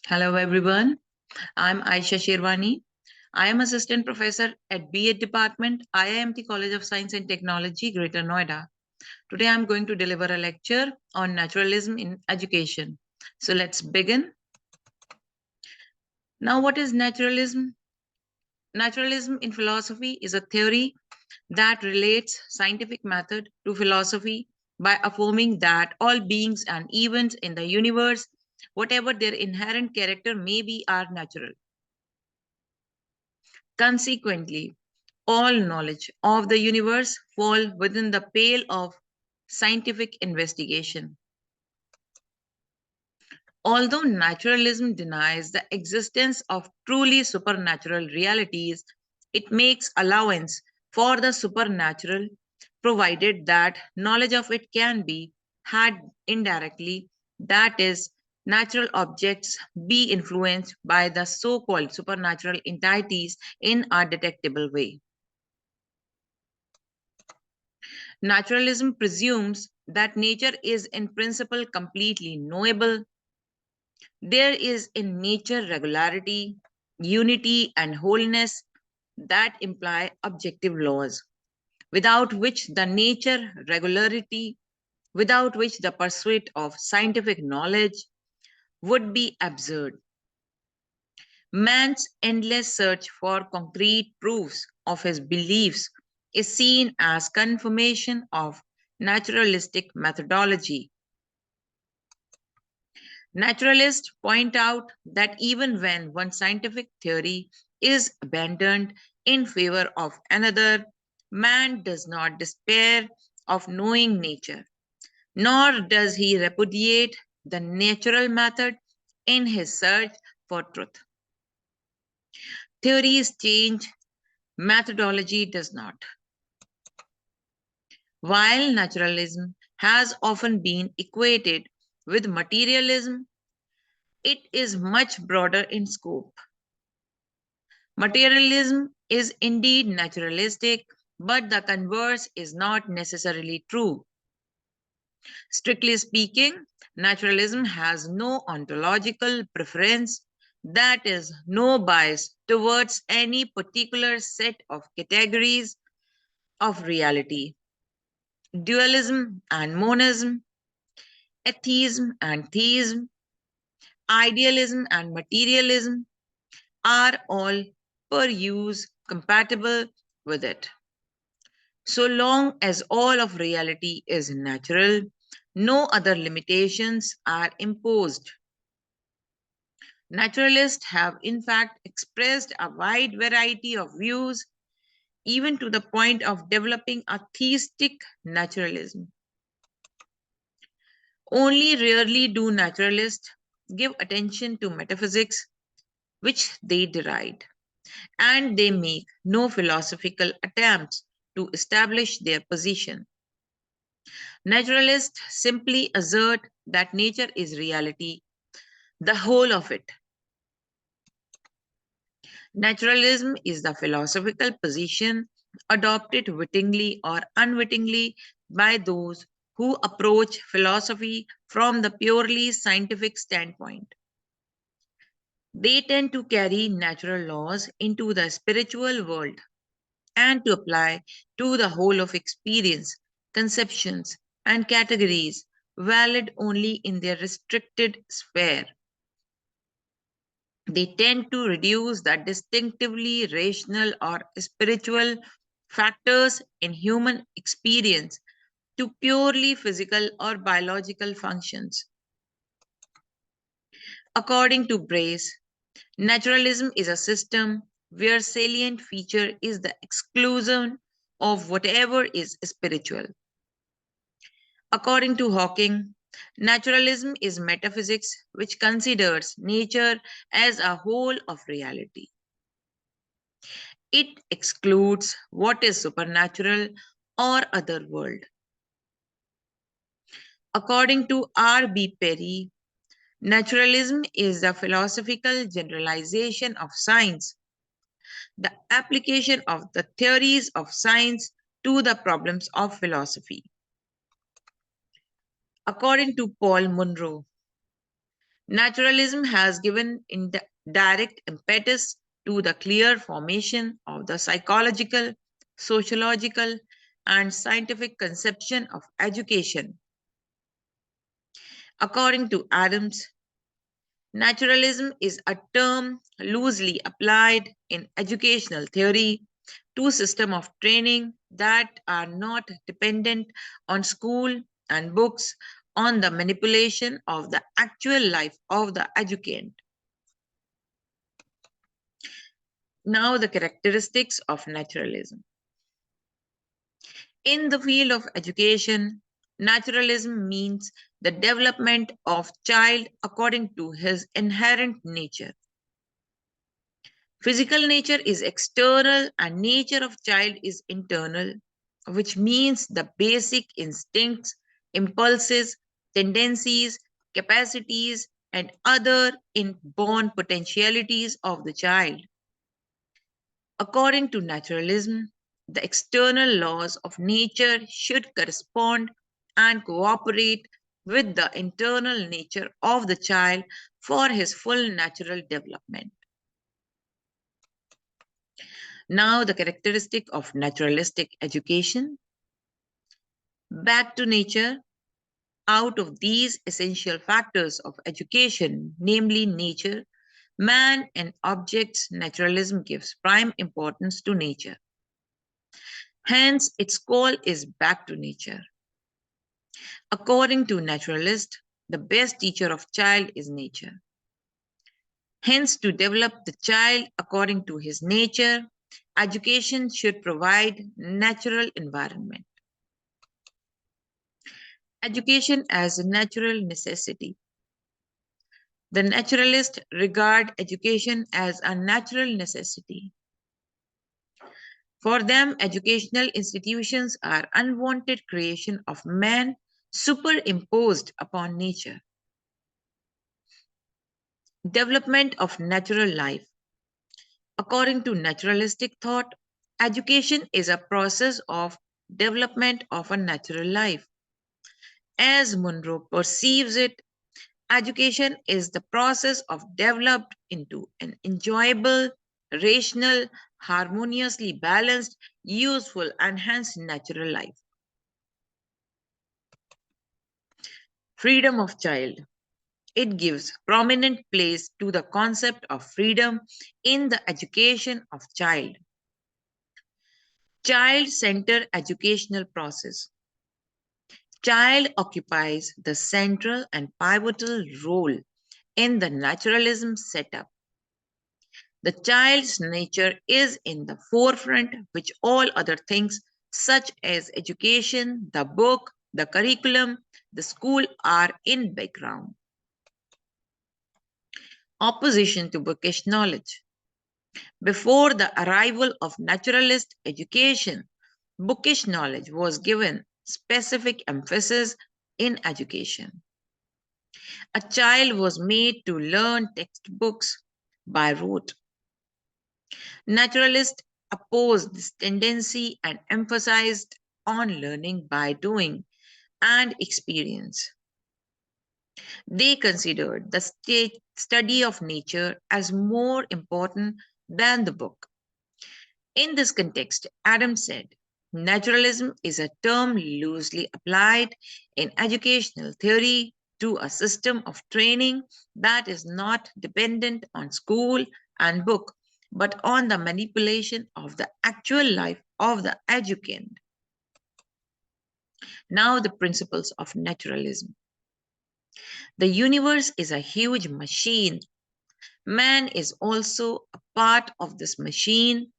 Hello everyone, I'm Aayesha Shervani. I am Assistant Professor at B.Ed Department, IIMT College of Science and Technology, Greater Noida. Today I'm going to deliver a lecture on naturalism in education. So let's begin. Now, what is naturalism? Naturalism in philosophy is a theory that relates scientific method to philosophy by affirming that all beings and events in the universe, whatever their inherent character may be, are natural. Consequently, all knowledge of the universe fall within the pale of scientific investigation. Although naturalism denies the existence of truly supernatural realities, it makes allowance for the supernatural, provided that knowledge of it can be had indirectly, that is, natural objects be influenced by the so called supernatural entities in a detectable way. Naturalism presumes that nature is in principle completely knowable. There is in nature regularity, unity, and wholeness that imply objective laws, without which the nature regularity, without which the pursuit of scientific knowledge would be absurd. Man's endless search for concrete proofs of his beliefs is seen as confirmation of naturalistic methodology. Naturalists point out that even when one scientific theory is abandoned in favor of another, man does not despair of knowing nature, nor does he repudiate the natural method in his search for truth. Theories change, methodology does not. While naturalism has often been equated with materialism, it is much broader in scope. Materialism is indeed naturalistic, but the converse is not necessarily true. Strictly speaking, naturalism has no ontological preference, that is, no bias towards any particular set of categories of reality. Dualism and monism, atheism and theism, idealism and materialism are all per use compatible with it. So long as all of reality is natural, no other limitations are imposed. Naturalists have, in fact, expressed a wide variety of views, even to the point of developing a theistic naturalism. Only rarely do naturalists give attention to metaphysics, which they deride, and they make no philosophical attempts to establish their position. Naturalists simply assert that nature is reality, the whole of it. Naturalism is the philosophical position adopted wittingly or unwittingly by those who approach philosophy from the purely scientific standpoint. They tend to carry natural laws into the spiritual world and to apply to the whole of experience, conceptions, and categories valid only in their restricted sphere. They tend to reduce the distinctively rational or spiritual factors in human experience to purely physical or biological functions. According to Brace, naturalism is a system where salient feature is the exclusion of whatever is spiritual. According to Hawking, naturalism is metaphysics which considers nature as a whole of reality. It excludes what is supernatural or other world. According to R.B. Perry, naturalism is the philosophical generalization of science, the application of the theories of science to the problems of philosophy. According to Paul Munro, Naturalism has given direct impetus to the clear formation of the psychological, sociological, and scientific conception of education. According to Adams, naturalism is a term loosely applied in educational theory to systems of training that are not dependent on school and books on the manipulation of the actual life of the educand. Now, the characteristics of naturalism. In the field of education, naturalism means the development of child according to his inherent nature. Physical nature is external and nature of child is internal, which means the basic instincts, impulses, tendencies, capacities, and other inborn potentialities of the child. According to naturalism, the external laws of nature should correspond and cooperate with the internal nature of the child for his full natural development. Now, the characteristic of naturalistic education. Back to nature. Out of these essential factors of education, namely nature, man, and objects, naturalism gives prime importance to nature. Hence, its call is back to nature. According to naturalists, the best teacher of child is nature. Hence, to develop the child according to his nature, education should provide natural environment. Education as a natural necessity. The naturalists regard education as a natural necessity. For them, educational institutions are unwanted creation of man superimposed upon nature. Development of natural life. According to naturalistic thought, education is a process of development of a natural life. As Monroe perceives it, education is the process of developed into an enjoyable, rational, harmoniously balanced, useful, and hence natural life. Freedom of child. It gives prominent place to the concept of freedom in the education of child. Child-centered educational process. Child occupies the central and pivotal role in the naturalism setup. The child's nature is in the forefront, which all other things, such as education, the book, the curriculum, the school, are in background. Opposition to bookish knowledge. Before the arrival of naturalist education, bookish knowledge was given specific emphasis in education. A child was made to learn textbooks by rote. Naturalists opposed this tendency and emphasized on learning by doing and experience. They considered the study of nature as more important than the book. In this context, Adams said, naturalism is a term loosely applied in educational theory to a system of training that is not dependent on school and book, but on the manipulation of the actual life of the educand. Now, the principles of naturalism. The universe is a huge machine. Man is also a part of this machine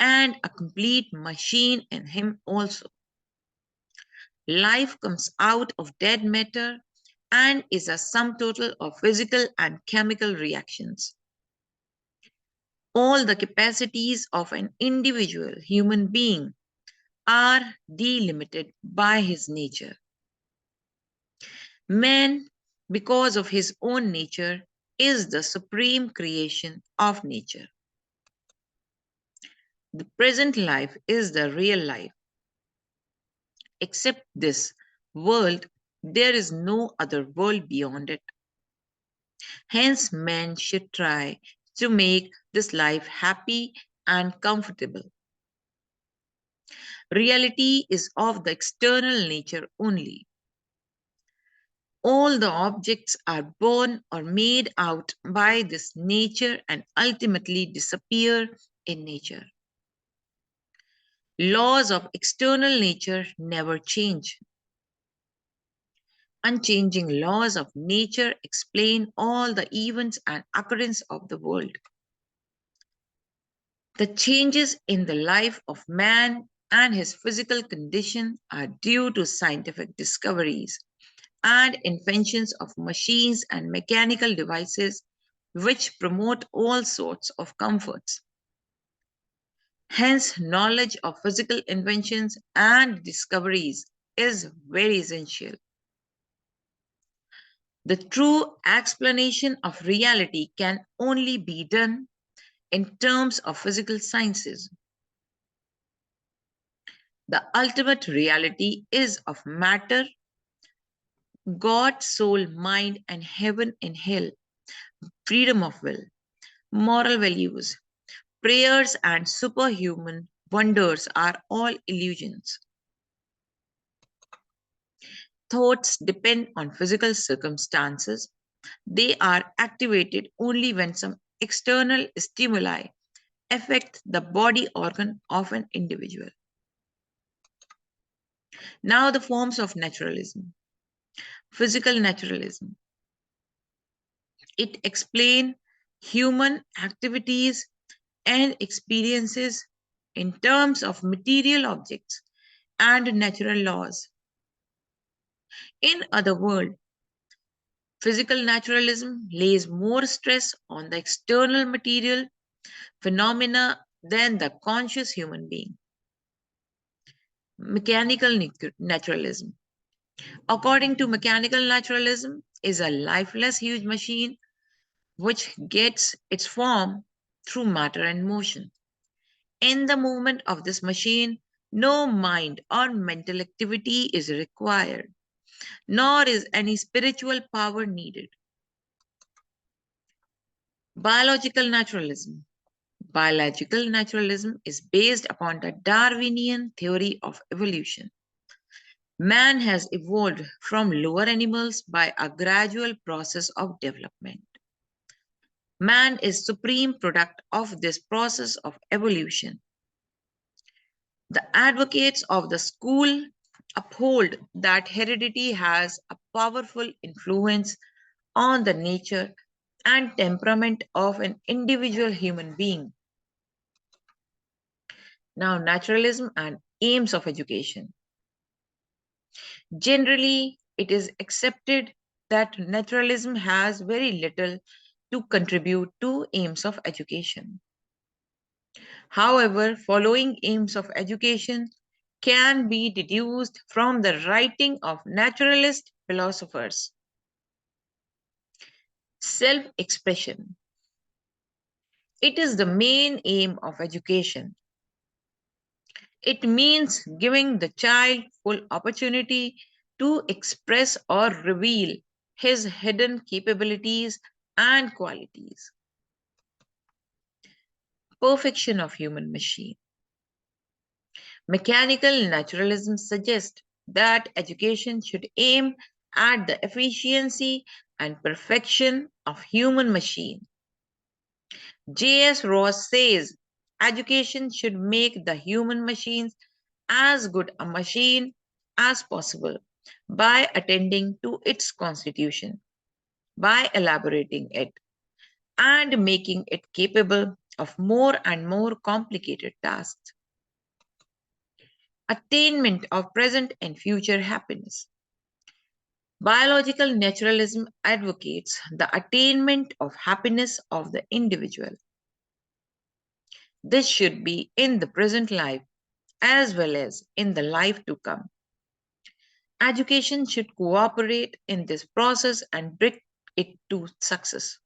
and a complete machine in him also. Life comes out of dead matter and is a sum total of physical and chemical reactions. All the capacities of an individual human being are delimited by his nature. Man, because of his own nature, is the supreme creation of nature. The present life is the real life. Except this world, there is no other world beyond it. Hence, men should try to make this life happy and comfortable. Reality is of the external nature only. All the objects are born or made out by this nature and ultimately disappear in nature. Laws of external nature never change. Unchanging laws of nature explain all the events and occurrence of the world. The changes in the life of man and his physical condition are due to scientific discoveries and inventions of machines and mechanical devices which promote all sorts of comforts. Hence, knowledge of physical inventions and discoveries is very essential. The true explanation of reality can only be done in terms of physical sciences. The ultimate reality is of matter, God, soul, mind, and heaven and hell, freedom of will, moral values, prayers, and superhuman wonders are all illusions. Thoughts depend on physical circumstances. They are activated only when some external stimuli affect the body organ of an individual. Now, the forms of naturalism. Physical naturalism. It explains human activities and experiences in terms of material objects and natural laws. In other words, physical naturalism lays more stress on the external material phenomena than the conscious human being. Mechanical naturalism. According to mechanical naturalism, is a lifeless huge machine which gets its form through matter and motion. In the movement of this machine, no mind or mental activity is required, nor is any spiritual power needed. Biological naturalism. Biological naturalism is based upon the Darwinian theory of evolution. Man has evolved from lower animals by a gradual process of development. Man is supreme product of this process of evolution. The advocates of the school uphold that heredity has a powerful influence on the nature and temperament of an individual human being. Now, naturalism and aims of education. Generally, it is accepted that naturalism has very little to contribute to aims of education. However, following aims of education can be deduced from the writing of naturalist philosophers. Self-expression. It is the main aim of education. It means giving the child full opportunity to express or reveal his hidden capabilities and qualities. Perfection of human machine. Mechanical naturalism suggests that education should aim at the efficiency and perfection of human machine. J.S. Ross says education should make the human machines as good a machine as possible by attending to its constitution, by elaborating it, and making it capable of more and more complicated tasks. Attainment of present and future happiness. Biological naturalism advocates the attainment of happiness of the individual. This should be in the present life as well as in the life to come. Education should cooperate in this process and bring it to success.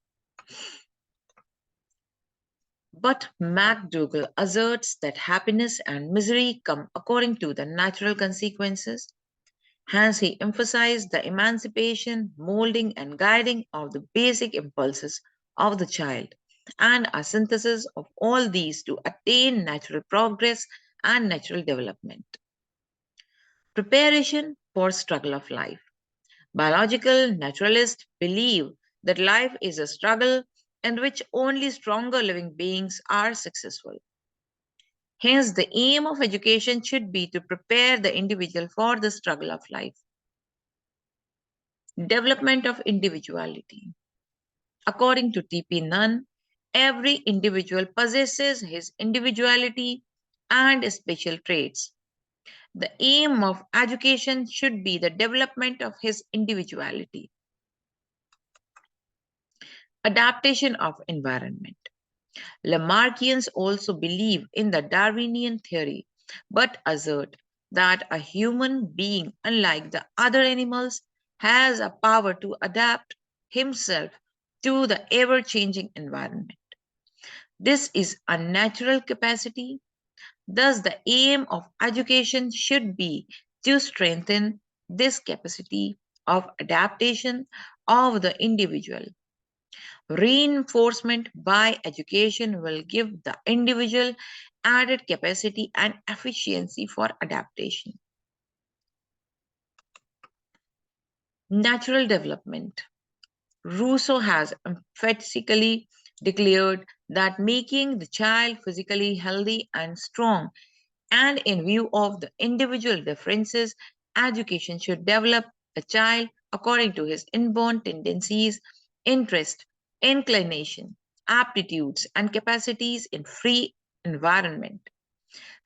But MacDougall asserts that happiness and misery come according to the natural consequences. Hence, he emphasized the emancipation, molding, and guiding of the basic impulses of the child and a synthesis of all these to attain natural progress and natural development. Preparation for struggle of life. Biological naturalists believe that life is a struggle in which only stronger living beings are successful. Hence, the aim of education should be to prepare the individual for the struggle of life. Development of individuality. According to T.P. Nunn, every individual possesses his individuality and special traits. The aim of education should be the development of his individuality. Adaptation of environment. Lamarckians also believe in the Darwinian theory, but assert that a human being, unlike the other animals, has a power to adapt himself to the ever changing environment. This is a natural capacity. Thus, the aim of education should be to strengthen this capacity of adaptation of the individual. Reinforcement by education will give the individual added capacity and efficiency for adaptation. Natural development. Rousseau has emphatically declared that making the child physically healthy and strong, and in view of the individual differences, education should develop the child according to his inborn tendencies, interest, inclination, aptitudes, and capacities in free environment.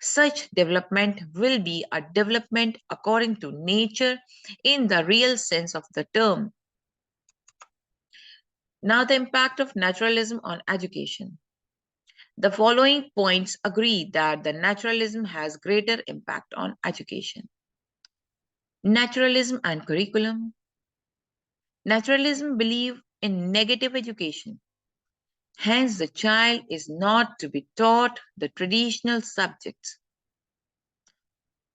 Such development will be a development according to nature in the real sense of the term. Now, the impact of naturalism on education. The following points agree that the naturalism has greater impact on education. Naturalism and curriculum. Naturalism believe in negative education. Hence, the child is not to be taught the traditional subjects.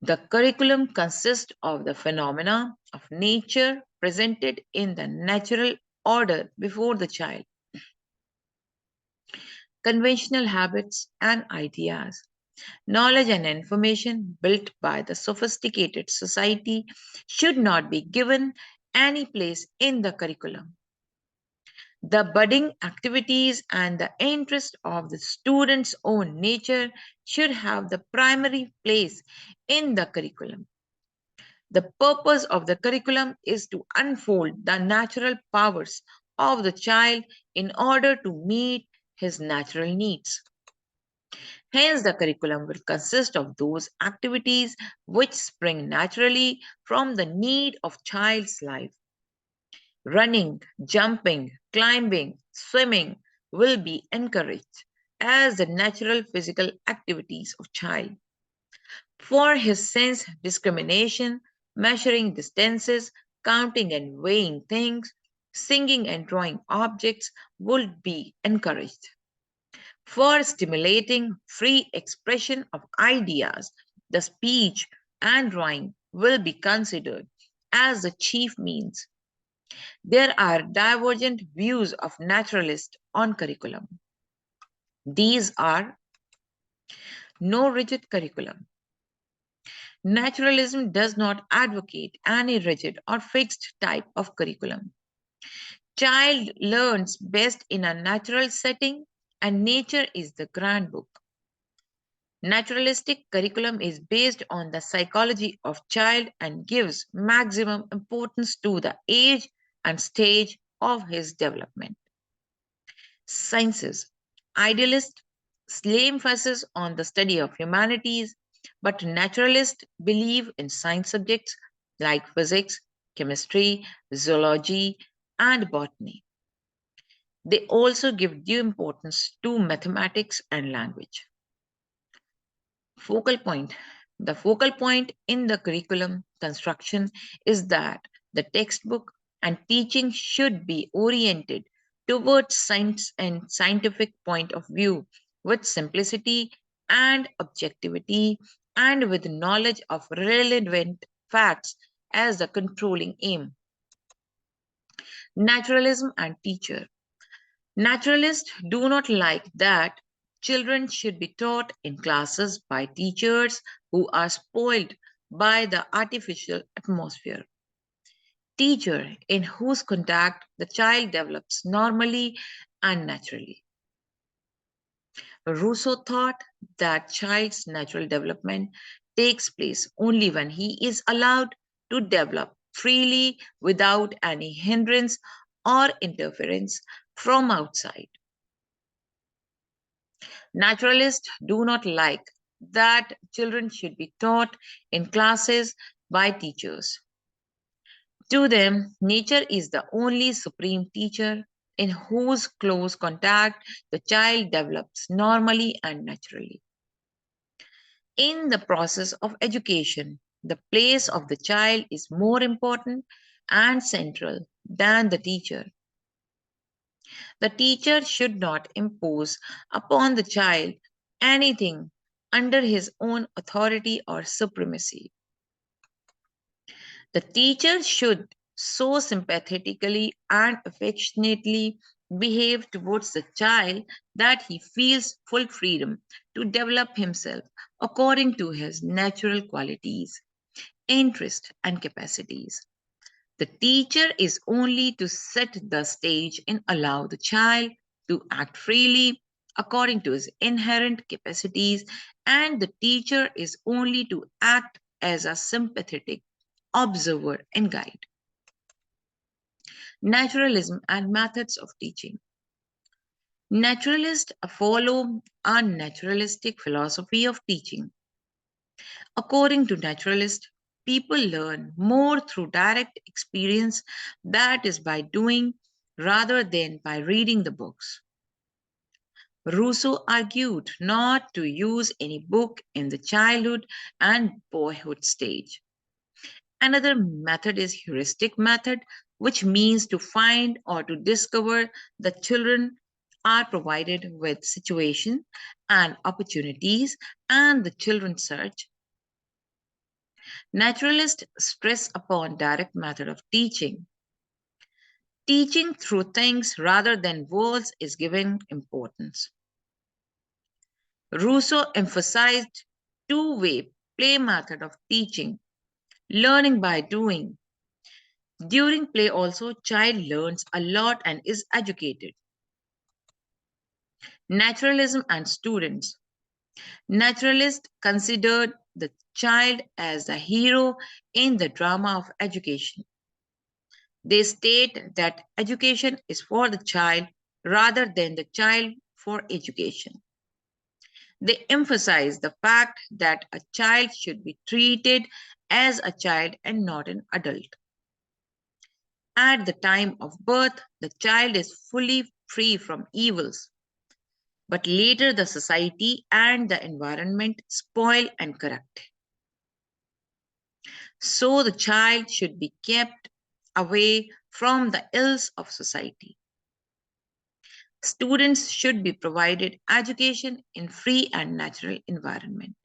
The curriculum consists of the phenomena of nature presented in the natural order before the child. Conventional habits and ideas. Knowledge and information built by the sophisticated society should not be given any place in the curriculum. The budding activities and the interest of the student's own nature should have the primary place in the curriculum. The purpose of the curriculum is to unfold the natural powers of the child in order to meet his natural needs. Hence, the curriculum will consist of those activities which spring naturally from the need of child's life. Running, jumping, climbing, swimming will be encouraged as the natural physical activities of child. For his sense discrimination, measuring distances, counting and weighing things, singing and drawing objects would be encouraged. For stimulating free expression of ideas, the speech and drawing will be considered as the chief means. There are divergent views of naturalists on curriculum. These are: no rigid curriculum. Naturalism does not advocate any rigid or fixed type of curriculum. Child learns best in a natural setting, and nature is the grand book. Naturalistic curriculum is based on the psychology of child and gives maximum importance to the age and stage of his development. Sciences. Idealists lay emphasis on the study of humanities, but naturalists believe in science subjects like physics, chemistry, zoology, and botany. They also give due importance to mathematics and language. Focal point. The focal point in the curriculum construction is that the textbook and teaching should be oriented towards science and scientific point of view with simplicity and objectivity and with knowledge of relevant facts as the controlling aim. Naturalism and teacher. Naturalists do not like that children should be taught in classes by teachers who are spoiled by the artificial atmosphere. Teacher in whose contact the child develops normally and naturally. Rousseau thought that child's natural development takes place only when he is allowed to develop freely without any hindrance or interference from outside. Naturalists do not like that children should be taught in classes by teachers. To them, nature is the only supreme teacher in whose close contact the child develops normally and naturally. In the process of education, the place of the child is more important and central than the teacher. The teacher should not impose upon the child anything under his own authority or supremacy. The teacher should so sympathetically and affectionately behave towards the child that he feels full freedom to develop himself according to his natural qualities, interests, and capacities. The teacher is only to set the stage and allow the child to act freely according to his inherent capacities, and the teacher is only to act as a sympathetic observer and guide. Naturalism and methods of teaching. Naturalists follow a naturalistic philosophy of teaching. According to naturalists, people learn more through direct experience, that is, by doing rather than by reading the books. Rousseau argued not to use any book in the childhood and boyhood stage. Another method is heuristic method, which means to find or to discover that children are provided with situations and opportunities and the children search. Naturalists stress upon direct method of teaching. Teaching through things rather than words is given importance. Rousseau emphasized two-way play method of teaching, learning by doing. During play also, child learns a lot and is educated. Naturalism and students. Naturalists considered the child as the hero in the drama of education. They state that education is for the child rather than the child for education. They emphasize the fact that a child should be treated as a child and not an adult. At the time of birth, the child is fully free from evils, but later the society and the environment spoil and corrupt. So the child should be kept away from the ills of society. Students should be provided education in free and natural environment.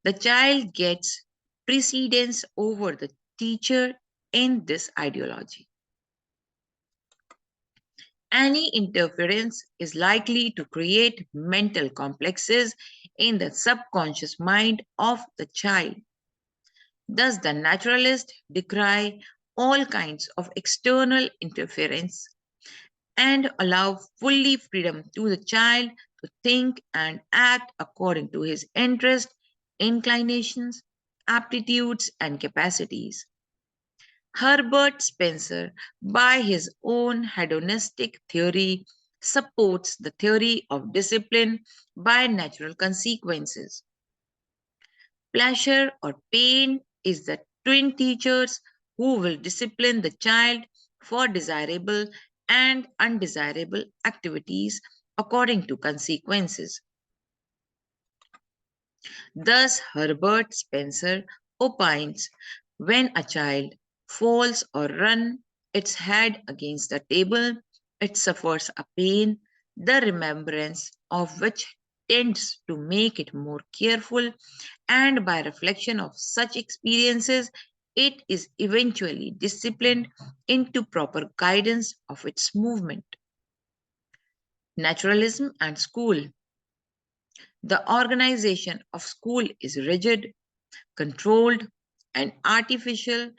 The child gets precedence over the teacher in this ideology. Any interference is likely to create mental complexes in the subconscious mind of the child. Thus, the naturalist decry all kinds of external interference and allow fully freedom to the child to think and act according to his interest, inclinations, aptitudes, and capacities. Herbert Spencer, by his own hedonistic theory, supports the theory of discipline by natural consequences. Pleasure or pain is the twin teachers who will discipline the child for desirable and undesirable activities according to consequences. Thus, Herbert Spencer opines when a child falls or runs its head against the table, it suffers a pain, the remembrance of which tends to make it more careful, and by reflection of such experiences, it is eventually disciplined into proper guidance of its movement. Naturalism and school. The organization of school is rigid, controlled, and artificial,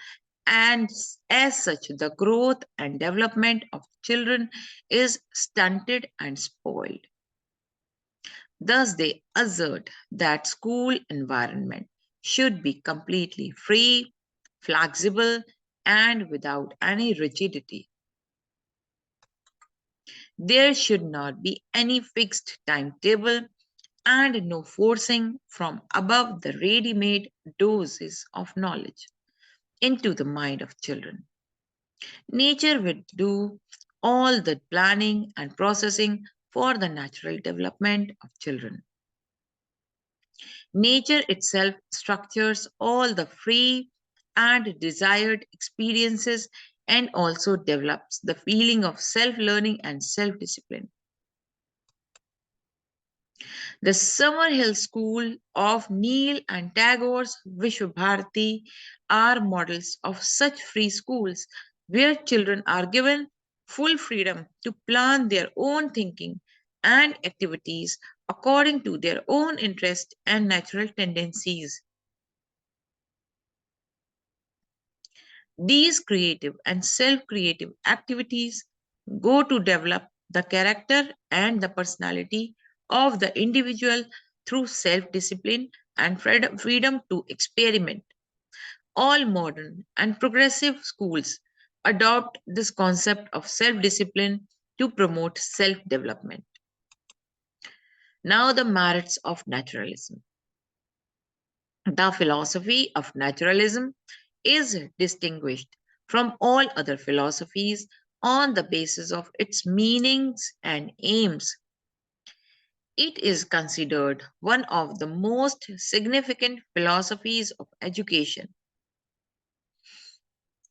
and as such, the growth and development of children is stunted and spoiled. Thus, they assert that school environment should be completely free, flexible, and without any rigidity. There should not be any fixed timetable and no forcing from above the ready made doses of knowledge into the mind of children. Nature will do all the planning and processing for the natural development of children. Nature itself structures all the free and desired experiences and also develops the feeling of self learning and self discipline. The Summerhill School of Neil and Tagore's Vishwabharati are models of such free schools where children are given full freedom to plan their own thinking and activities according to their own interest and natural tendencies. These creative and self creative activities go to develop the character and the personality of the individual through self discipline and freedom to experiment. All modern and progressive schools adopt this concept of self discipline to promote self development. Now, the merits of naturalism. The philosophy of naturalism is distinguished from all other philosophies on the basis of its meanings and aims. It is considered one of the most significant philosophies of education.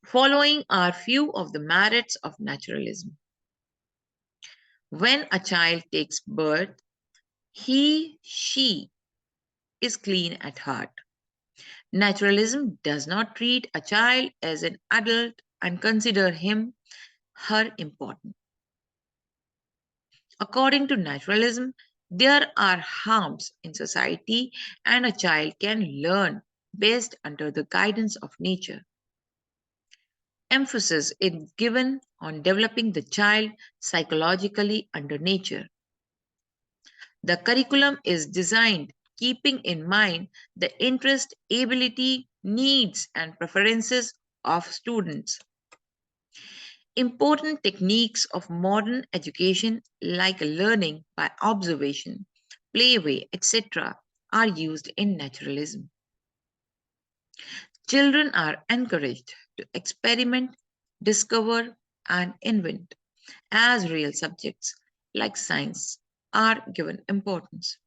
Following are few of the merits of naturalism. When a child takes birth, she is clean at heart. Naturalism does not treat a child as an adult and consider her important. According to naturalism, there are harms in society and a child can learn best under the guidance of nature. Emphasis is given on developing the child psychologically under nature. The curriculum is designed keeping in mind the interest, ability, needs, and preferences of students. Important techniques of modern education, like learning by observation, playway, etc., are used in naturalism. Children are encouraged to experiment, discover, and invent as real subjects like science are given importance.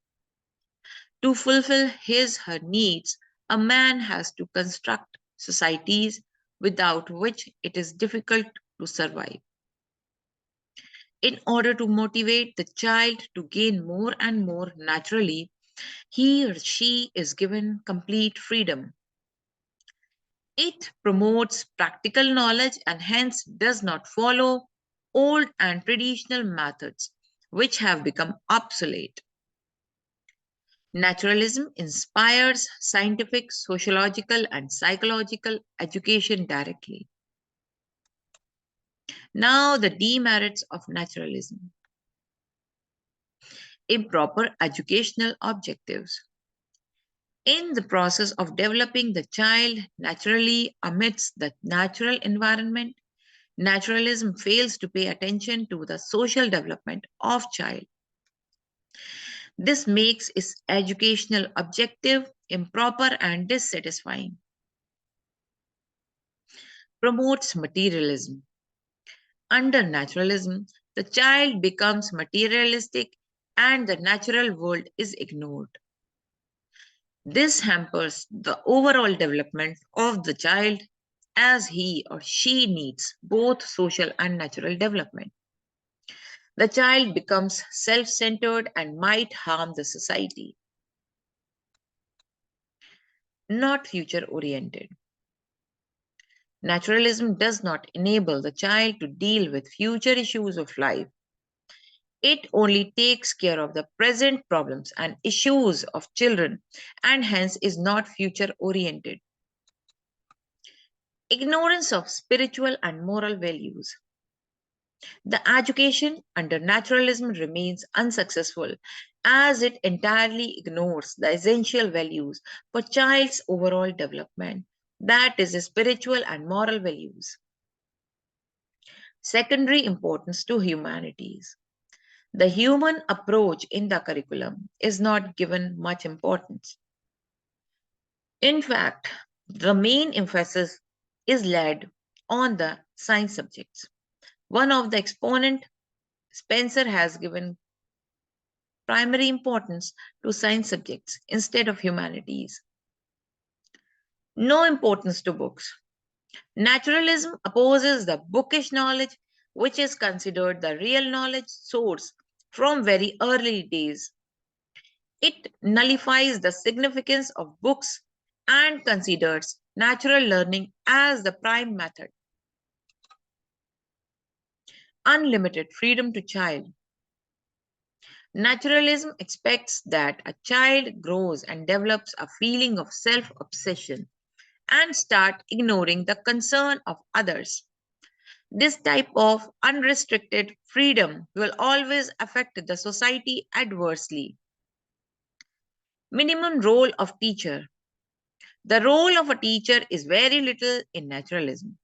To fulfill her needs, a man has to construct societies without which it is difficult to survive. In order to motivate the child to gain more and more naturally, he or she is given complete freedom. It promotes practical knowledge and hence does not follow old and traditional methods which have become obsolete. Naturalism inspires scientific, sociological, and psychological education directly. Now, the demerits of naturalism. Improper educational objectives. In the process of developing the child naturally amidst the natural environment, naturalism fails to pay attention to the social development of child. This makes its educational objective improper and dissatisfying. Promotes materialism. Under naturalism, the child becomes materialistic and the natural world is ignored. This hampers the overall development of the child as he or she needs both social and natural development. The child becomes self centered and might harm the society. Not future oriented. Naturalism does not enable the child to deal with future issues of life. It only takes care of the present problems and issues of children and hence is not future oriented. Ignorance of spiritual and moral values. The education under naturalism remains unsuccessful as it entirely ignores the essential values for child's overall development, that is, the spiritual and moral values. Secondary importance to humanities. The human approach in the curriculum is not given much importance. In fact, the main emphasis is laid on the science subjects. One of the exponent, Spencer, has given primary importance to science subjects instead of humanities. No importance to books. Naturalism opposes the bookish knowledge, which is considered the real knowledge source from very early days. It nullifies the significance of books and considers natural learning as the prime method. Unlimited freedom to child. Naturalism expects that a child grows and develops a feeling of self obsession and start ignoring the concern of others. This type of unrestricted freedom will always affect the society adversely. Minimum role of teacher. The role of a teacher is very little in naturalism.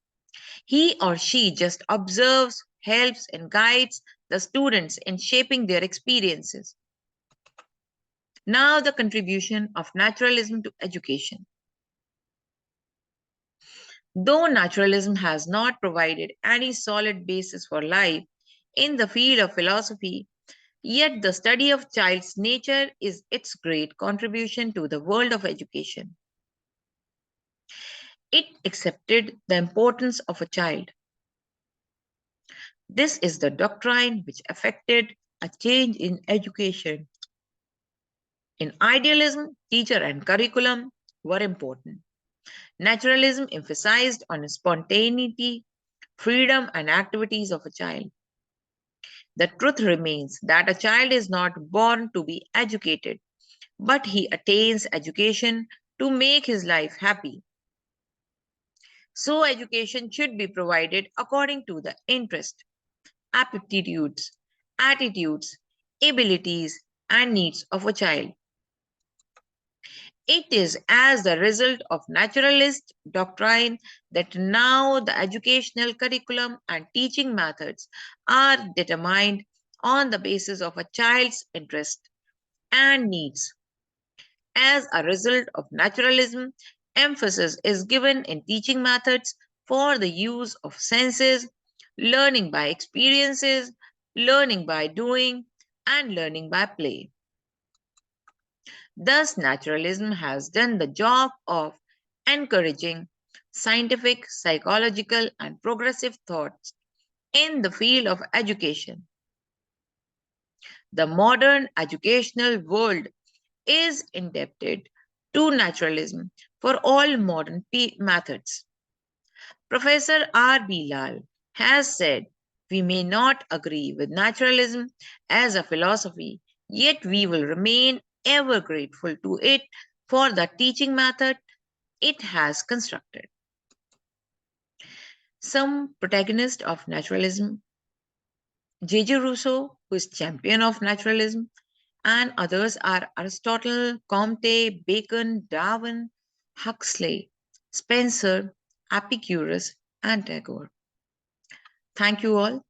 He or she just observes, helps, and guides the students in shaping their experiences. Now, the contribution of naturalism to education. Though naturalism has not provided any solid basis for life in the field of philosophy, yet the study of child's nature is its great contribution to the world of education. It accepted the importance of a child. This is the doctrine which affected a change in education. In idealism, teacher and curriculum were important. Naturalism emphasized on spontaneity, freedom, and activities of a child. The truth remains that a child is not born to be educated, but he attains education to make his life happy. So, education should be provided according to the interest, aptitudes, attitudes, abilities, and needs of a child. It is as the result of naturalist doctrine that now the educational curriculum and teaching methods are determined on the basis of a child's interest and needs. As a result of naturalism, emphasis is given in teaching methods for the use of senses, learning by experiences, learning by doing, and learning by play. Thus, naturalism has done the job of encouraging scientific, psychological, and progressive thoughts in the field of education. The modern educational world is indebted to naturalism for all modern methods. Professor R.B. Lal has said, "We may not agree with naturalism as a philosophy, yet we will remain ever grateful to it for the teaching method it has constructed." Some protagonists of naturalism: J.J. Rousseau, who is champion of naturalism, and others are Aristotle, Comte, Bacon, Darwin, Huxley, Spencer, Epicurus, and Tagore. Thank you all.